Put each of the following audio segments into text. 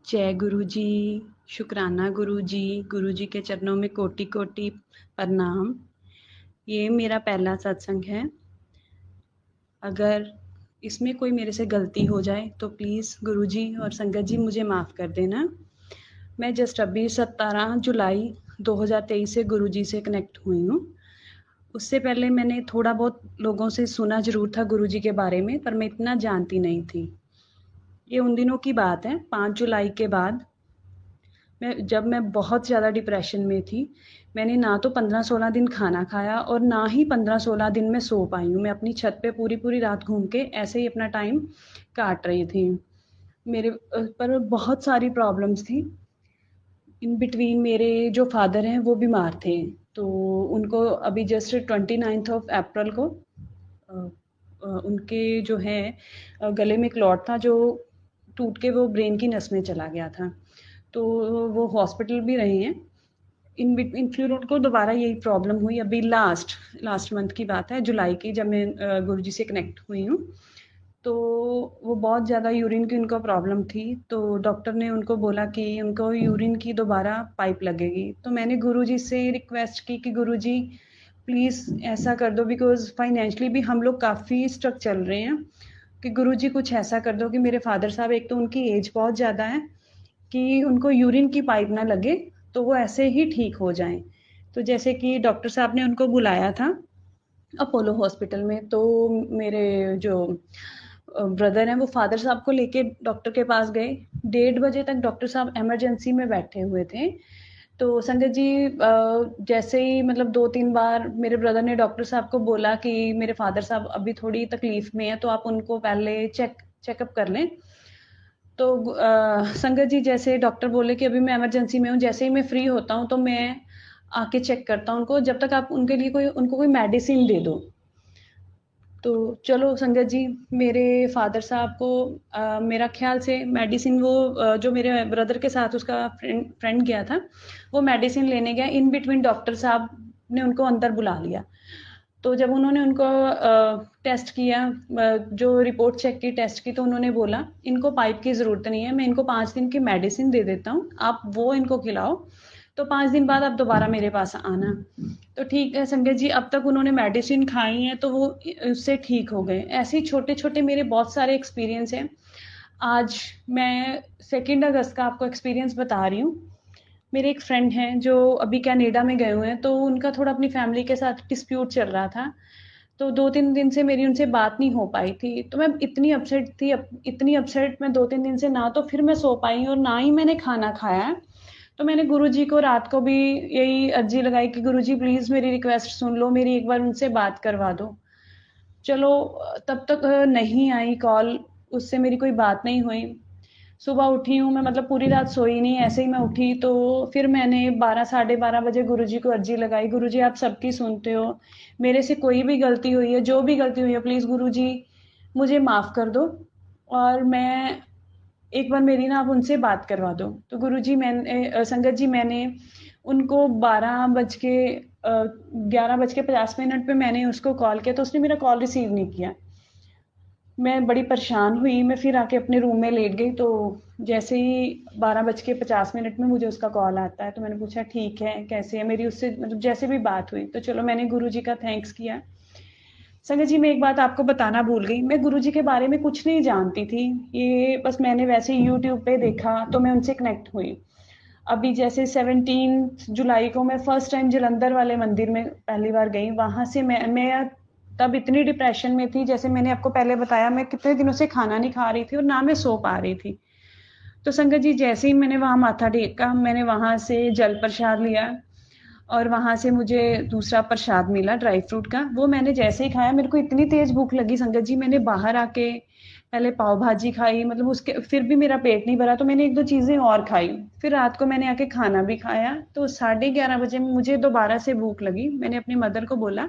जय गुरु जी, शुक्राना गुरु जी। गुरु जी के चरणों में कोटि-कोटि प्रणाम। ये मेरा पहला सत्संग है। अगर इसमें कोई मेरे से गलती हो जाए तो प्लीज़ गुरु जी और संगत जी मुझे माफ़ कर देना। मैं जस्ट अभी 17 जुलाई 2023 से गुरु जी से कनेक्ट हुई हूँ। उससे पहले मैंने थोड़ा बहुत लोगों से सुना ज़रूर था गुरु जी के बारे में, पर मैं इतना जानती नहीं थी। ये उन दिनों की बात है, 5 जुलाई के बाद जब मैं बहुत ज़्यादा डिप्रेशन में थी, मैंने ना तो 15-16 दिन खाना खाया और ना ही 15-16 दिन मैं सो पाई हूँ। मैं अपनी छत पे पूरी-पूरी रात घूम के ऐसे ही अपना टाइम काट रही थी। मेरे पर बहुत सारी प्रॉब्लम्स थी। इन बिटवीन मेरे जो फादर हैं वो बीमार थे, तो उनको अभी जस्ट 29th ऑफ अप्रैल को अ उनके जो है गले में क्लॉट था जो टूट के वो ब्रेन की नस में चला गया था। तो वो हॉस्पिटल भी रहे हैं। फिर उनको दोबारा यही प्रॉब्लम हुई अभी लास्ट मंथ की बात है, जुलाई की, जब मैं गुरुजी से कनेक्ट हुई हूँ। तो वो बहुत ज़्यादा यूरिन की उनको प्रॉब्लम थी, तो डॉक्टर ने उनको बोला कि उनको यूरिन की दोबारा पाइप लगेगी। तो मैंने गुरुजी से रिक्वेस्ट की कि गुरुजी प्लीज़ ऐसा कर दो, बिकॉज़ फाइनेंशियली भी हम लोग काफ़ी स्ट्रक चल रहे हैं, कि गुरुजी कुछ ऐसा कर दो कि मेरे फादर साहब, एक तो उनकी एज बहुत ज़्यादा है, कि उनको यूरिन की पाइप ना लगे, तो वो ऐसे ही ठीक हो जाएँ। तो जैसे कि डॉक्टर साहब ने उनको बुलाया था अपोलो हॉस्पिटल में, तो मेरे जो ब्रदर हैं वो फादर साहब को लेके डॉक्टर के पास गए। 1:30 बजे तक डॉक्टर साहब इमरजेंसी में बैठे हुए थे। तो संगत जी जैसे ही मतलब 2-3 बार मेरे ब्रदर ने डॉक्टर साहब को बोला कि मेरे फादर साहब अभी थोड़ी तकलीफ में हैं, तो आप उनको पहले चेकअप कर लें। तो संगत जी जैसे डॉक्टर बोले कि अभी मैं इमरजेंसी में हूँ, जैसे ही मैं फ्री होता हूँ तो मैं आके चेक करता हूँ उनको, जब तक आप उनके लिए उनको कोई मेडिसिन दे दो। तो चलो संगत जी, मेरे फादर साहब को मेरा ख़्याल से मेडिसिन वो जो मेरे ब्रदर के साथ उसका फ्रेंड गया था, वो मेडिसिन लेने गया। इन बिटवीन डॉक्टर साहब ने उनको अंदर बुला लिया। तो जब उन्होंने उनको टेस्ट किया, जो रिपोर्ट चेक की, टेस्ट की, तो उन्होंने बोला, "इनको पाइप की ज़रूरत नहीं है, मैं इनको 5 दिन की मेडिसिन दे देता हूँ, आप वो इनको खिलाओ, तो 5 दिन बाद आप दोबारा मेरे पास आना।" तो ठीक है संगत जी, अब तक उन्होंने मेडिसिन खाई है तो वो उससे ठीक हो गए। ऐसे ही छोटे-छोटे मेरे बहुत सारे एक्सपीरियंस हैं। आज मैं 2 अगस्त का आपको एक्सपीरियंस बता रही हूँ। मेरे एक फ्रेंड हैं जो अभी कनाडा में गए हुए हैं, तो उनका थोड़ा अपनी फैमिली के साथ डिस्प्यूट चल रहा था। तो 2-3 दिन से मेरी उनसे बात नहीं हो पाई थी। तो मैं इतनी अपसेट थी, इतनी अपसेट, मैं 2-3 दिन से ना तो फिर मैं सो पाई और ना ही मैंने खाना खाया है। तो मैंने गुरुजी को रात को भी यही अर्जी लगाई कि गुरुजी प्लीज़ मेरी रिक्वेस्ट सुन लो, मेरी एक बार उनसे बात करवा दो। चलो तब तक नहीं आई कॉल, उससे मेरी कोई बात नहीं हुई। सुबह उठी हूँ मैं, मतलब पूरी रात सोई नहीं, ऐसे ही मैं उठी तो फिर मैंने 12 साढ़े 12 बजे गुरुजी को अर्जी लगाई, गुरुजी आप सबकी सुनते हो, मेरे से कोई भी गलती हुई है, जो भी गलती हुई है, प्लीज़ गुरुजी मुझे माफ़ कर दो और मैं एक बार मेरी ना आप उनसे बात करवा दो। तो गुरुजी संगत जी मैंने उनको 11:50 पे मैंने उसको कॉल किया, तो उसने मेरा कॉल रिसीव नहीं किया। मैं बड़ी परेशान हुई, मैं फिर आके अपने रूम में लेट गई, तो जैसे ही 12:50 में मुझे उसका कॉल आता है, तो मैंने पूछा ठीक है, कैसे है? मेरी उससे मतलब जैसे भी बात हुई, तो चलो मैंने गुरुजी का थैंक्स किया। संगत जी मैं एक बात आपको बताना भूल गई, मैं गुरुजी के बारे में कुछ नहीं जानती थी, ये बस मैंने वैसे ही यूट्यूब पे देखा, तो मैं उनसे कनेक्ट हुई। अभी जैसे 17 जुलाई को मैं फर्स्ट टाइम जलंधर वाले मंदिर में पहली बार गई, वहाँ से मैं तब इतनी डिप्रेशन में थी, जैसे मैंने आपको पहले बताया, मैं कितने दिनों से खाना नहीं खा रही थी और ना मैं सो पा रही थी। तो संगत जी जैसे ही मैंने वहाँ माथा टेका, मैंने वहाँ से जल प्रसाद लिया और वहाँ से मुझे दूसरा प्रसाद मिला ड्राई फ्रूट का, वो मैंने जैसे ही खाया, मेरे को इतनी तेज़ भूख लगी संगत जी, मैंने बाहर आके पहले पाव भाजी खाई, मतलब उसके फिर भी मेरा पेट नहीं भरा, तो मैंने 1-2 चीज़ें और खाई। फिर रात को मैंने आके खाना भी खाया, तो 11:30 बजे मुझे दोबारा से भूख लगी। मैंने अपनी मदर को बोला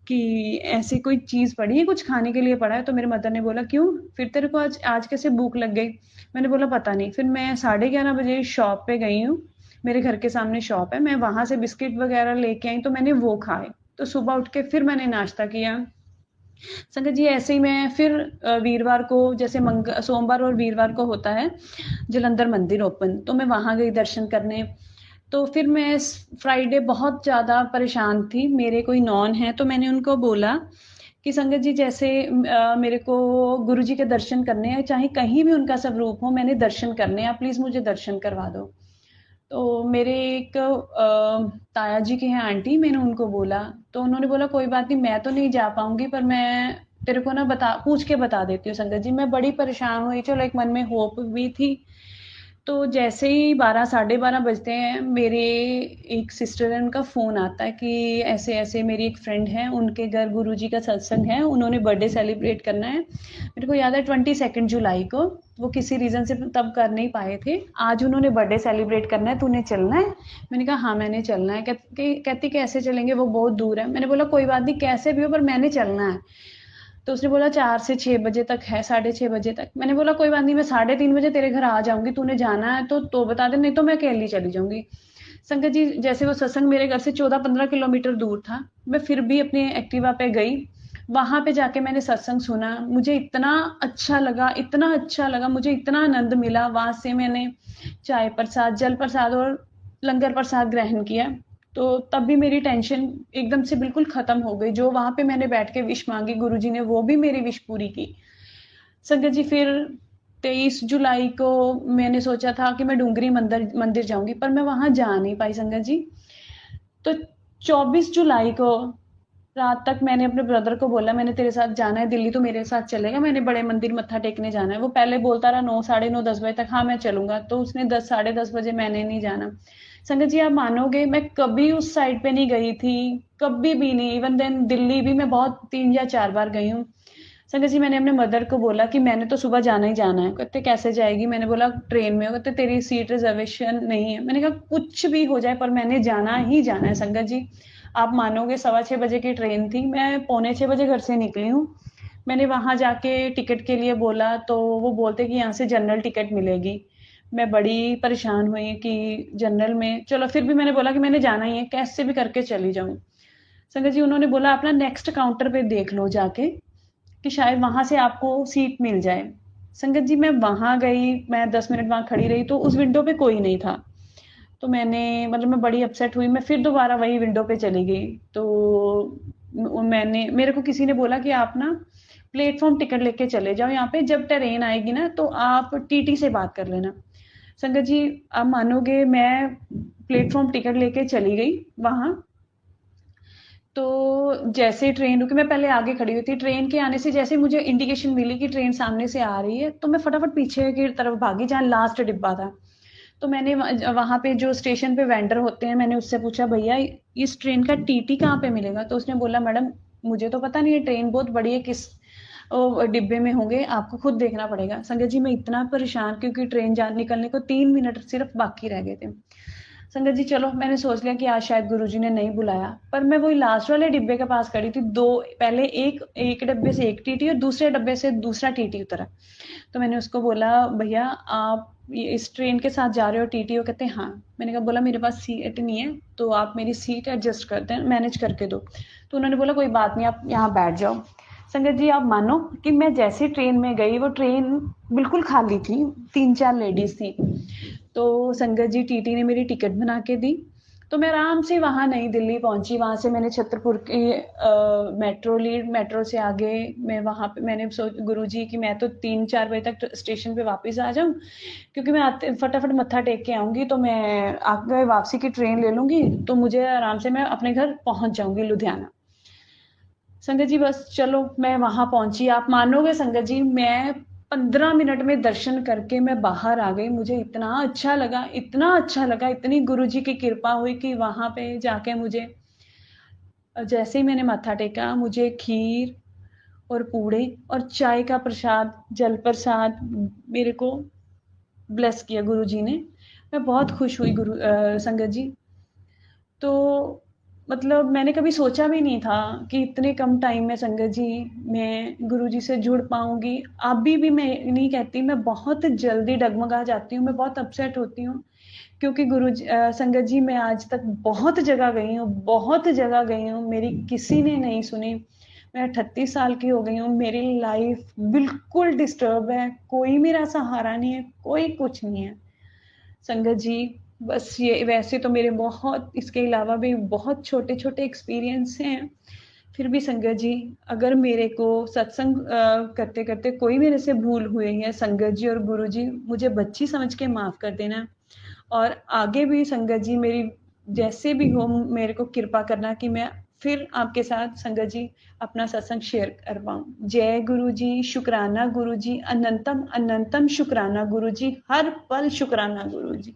कि ऐसी कोई चीज़ पड़ी है, कुछ खाने के लिए पड़ा है? तो मेरे मदर ने बोला, "क्यों? फिर तेरे को आज आज कैसे भूख लग गई?" मैंने बोला, "पता नहीं।" फिर मैं 11:30 बजे शॉप पे गई हूँ, मेरे घर के सामने शॉप है, मैं वहाँ से बिस्किट वग़ैरह लेके आई, तो मैंने वो खाए। तो सुबह उठ के फिर मैंने नाश्ता किया। संगत जी ऐसे ही मैं फिर वीरवार को, जैसे सोमवार और वीरवार को होता है जलंधर मंदिर ओपन, तो मैं वहाँ गई दर्शन करने। तो फिर मैं फ्राइडे बहुत ज़्यादा परेशान थी, मेरे कोई नॉन है तो मैंने उनको बोला कि संगत जी जैसे मेरे को गुरु जी के दर्शन करने हैं, चाहे कहीं भी उनका स्वरूप हो, मैंने दर्शन करने हैं, आप प्लीज़ मुझे दर्शन करवा दो। तो मेरे एक ताया जी के हैं आंटी, मैंने उनको बोला, तो उन्होंने बोला कोई बात नहीं, मैं तो नहीं जा पाऊंगी पर मैं तेरे को ना बता पूछ के बता देती हूँ। संगत जी मैं बड़ी परेशान हुई, चलो एक मन में होप भी थी। तो जैसे ही 12 साढ़े 12 बजते हैं, मेरे एक सिस्टर है, उनका फ़ोन आता है कि ऐसे-ऐसे मेरी एक फ्रेंड है, उनके घर गुरुजी का सत्संग है, उन्होंने बर्थडे सेलिब्रेट करना है। मेरे को याद है 22 जुलाई को, वो किसी रीज़न से तब कर नहीं पाए थे। आज उन्होंने बर्थडे सेलिब्रेट करना है, तूने चलना है? मैंने कहा हाँ, मैंने चलना है। कहती कैसे चलेंगे, वो बहुत दूर है। मैंने बोला कोई बात नहीं, कैसे भी हो पर मैंने चलना है। तो उसने बोला 4 से 6 बजे तक है, साढ़े 6 बजे तक। मैंने बोला कोई बात नहीं, मैं 3:30 बजे तेरे घर आ जाऊँगी, तूने जाना है तो बता दे, नहीं तो मैं अकेली चली जाऊँगी। संगत जी जैसे वो सत्संग मेरे घर से 14-15 किलोमीटर दूर था, मैं फिर भी अपने एक्टिवा पे गई। वहाँ पे जाके मैंने सत्संग सुना, मुझे इतना अच्छा लगा, इतना अच्छा लगा, मुझे इतना आनंद मिला। वहाँ से मैंने चाय प्रसाद, जल प्रसाद और लंगर प्रसाद ग्रहण किया। तो तब भी मेरी टेंशन एकदम से बिल्कुल खत्म हो गई। जो वहाँ पे मैंने बैठ के विश मांगी, गुरुजी ने वो भी मेरी विश पूरी की। संगत जी फिर 23 जुलाई को मैंने सोचा था कि मैं डूंगरी मंदिर मंदिर जाऊंगी, पर मैं वहां जा नहीं पाई संगत जी। तो 24 जुलाई को रात तक मैंने अपने ब्रदर को बोला, मैंने तेरे साथ जाना है दिल्ली, तो मेरे साथ चलेगा, मैंने बड़े मंदिर मत्था टेकने जाना है। वो पहले बोलता रहा 9 साढ़े 9 10 बजे तक, हाँ मैं चलूंगा, तो उसने 10 साढ़े 10 बजे, मैंने नहीं जाना। संगत जी आप मानोगे, मैं कभी उस साइड पे नहीं गई थी, कभी भी नहीं। इवन देन दिल्ली भी मैं बहुत 3 या 4 बार गई हूँ। संगत जी मैंने अपने मदर को बोला कि मैंने तो सुबह जाना ही जाना है। कहते कैसे जाएगी? मैंने बोला ट्रेन में। कहते तेरी सीट रिजर्वेशन नहीं है। मैंने कहा कुछ भी हो जाए पर मैंने जाना ही जाना है। संगत जी आप मानोगे 6:15 बजे की ट्रेन थी, मैं 5:45 बजे घर से निकली हूँ। मैंने वहां जाके टिकट के लिए बोला तो वो बोलते कि यहाँ से जनरल टिकट मिलेगी। मैं बड़ी परेशान हुई कि जनरल में, चलो फिर भी मैंने बोला कि मैंने जाना ही है, कैसे भी करके चली जाऊं। संगत जी उन्होंने बोला अपना नेक्स्ट काउंटर पे देख लो जाके कि शायद वहां से आपको सीट मिल जाए। संगत जी मैं वहां गई, मैं 10 मिनट वहां खड़ी रही तो उस विंडो पे कोई नहीं था। तो मैंने मतलब मैं बड़ी अपसेट हुई, मैं फिर दोबारा वही विंडो पे चली गई। तो मैंने मेरे को किसी ने बोला कि आप ना प्लेटफॉर्म टिकट लेके चले जाओ, यहाँ पे जब ट्रेन आएगी ना तो आप टीटी से बात कर लेना। संगत जी आप मानोगे, मैं प्लेटफॉर्म टिकट लेके चली गई वहां। तो जैसे ट्रेन रुकी, मैं पहले आगे खड़ी हुई थी, ट्रेन के आने से जैसे मुझे इंडिकेशन मिली कि ट्रेन सामने से आ रही है, तो मैं फटाफट पीछे की तरफ भागी जहाँ लास्ट डिब्बा था। तो मैंने वहां पे जो स्टेशन पे वेंडर होते हैं, मैंने उससे पूछा भैया इस ट्रेन का टीटी कहाँ पे मिलेगा? तो उसने बोला मैडम मुझे तो पता नहीं है, ट्रेन बहुत बड़ी है, किस डिब्बे में होंगे, आपको खुद देखना पड़ेगा। संगत जी मैं इतना परेशान, क्योंकि ट्रेन जान निकलने को 3 मिनट सिर्फ बाकी रह गए थे। संगत जी चलो मैंने सोच लिया कि आज शायद गुरुजी ने नहीं बुलाया, पर मैं वही लास्ट वाले डिब्बे के पास खड़ी थी। दो पहले एक एक डब्बे से एक टीटी और दूसरे डब्बे से दूसरा टीटी उतरा। तो मैंने उसको बोला भैया आप इस ट्रेन के साथ जा रहे हो टीटी? वो कहते हैं हाँ। मैंने कहा बोला मेरे पास सीट नहीं है तो आप मेरी सीट एडजस्ट कर दें, मैनेज करके दो। तो उन्होंने बोला कोई बात नहीं, आप यहाँ बैठ जाओ। संगत जी आप मानो कि मैं जैसे ट्रेन में गई, वो ट्रेन बिल्कुल खाली थी, 3-4 लेडीज थी। तो संगत जी टीटी ने मेरी टिकट बना के दी। तो मैं आराम से वहां नई दिल्ली पहुंची। वहां से मैंने छतरपुर की मेट्रो ली, मेट्रो से आगे मैं वहां पे मैंने गुरु जी की मैं तो 3-4 बजे तक स्टेशन पे वापस आ जाऊं, क्योंकि मैं आते फटाफट मत्था टेक के आऊंगी तो मैं आगे वापसी की ट्रेन ले लूंगी, तो मुझे आराम से मैं अपने घर पहुंच जाऊंगी लुधियाना। संगत जी बस चलो मैं वहां पहुंची, आप मानोगे संगत जी मैं 15 मिनट में दर्शन करके मैं बाहर आ गई। मुझे इतना अच्छा लगा, इतना अच्छा लगा, इतनी गुरु जी की कृपा हुई कि वहां पे जाके मुझे जैसे ही मैंने माथा टेका, मुझे खीर और पूड़े और चाय का प्रसाद, जल प्रसाद मेरे को ब्लेस किया गुरु जी ने। मैं बहुत खुश हुई संगत जी। तो मतलब मैंने कभी सोचा भी नहीं था कि इतने कम टाइम में संगत जी मैं गुरु जी से जुड़ पाऊंगी। अभी भी मैं नहीं कहती, मैं बहुत जल्दी डगमगा जाती हूँ, मैं बहुत अपसेट होती हूँ, क्योंकि संगत जी मैं आज तक बहुत जगह गई हूँ, बहुत जगह गई हूँ, मेरी किसी ने नहीं सुनी। मैं 38 साल की हो गई हूँ, मेरी लाइफ बिल्कुल डिस्टर्ब है, कोई मेरा सहारा नहीं है, कोई कुछ नहीं है। संगत जी, बस ये वैसे तो मेरे बहुत इसके अलावा भी बहुत छोटे-छोटे एक्सपीरियंस हैं। फिर भी संगत जी, अगर मेरे को सत्संग करते-करते कोई मेरे से भूल हुई है, संगत जी और गुरु जी मुझे बच्ची समझ के माफ़ कर देना। और आगे भी संगत जी मेरी जैसे भी हो मेरे को कृपा करना कि मैं फिर आपके साथ संगत जी अपना सत्संग शेयर कर पाऊँ। जय गुरु जी, शुक्राना गुरु जी, अनंतम अनंतम शुक्राना गुरु जी, हर पल शुक्राना गुरु जी।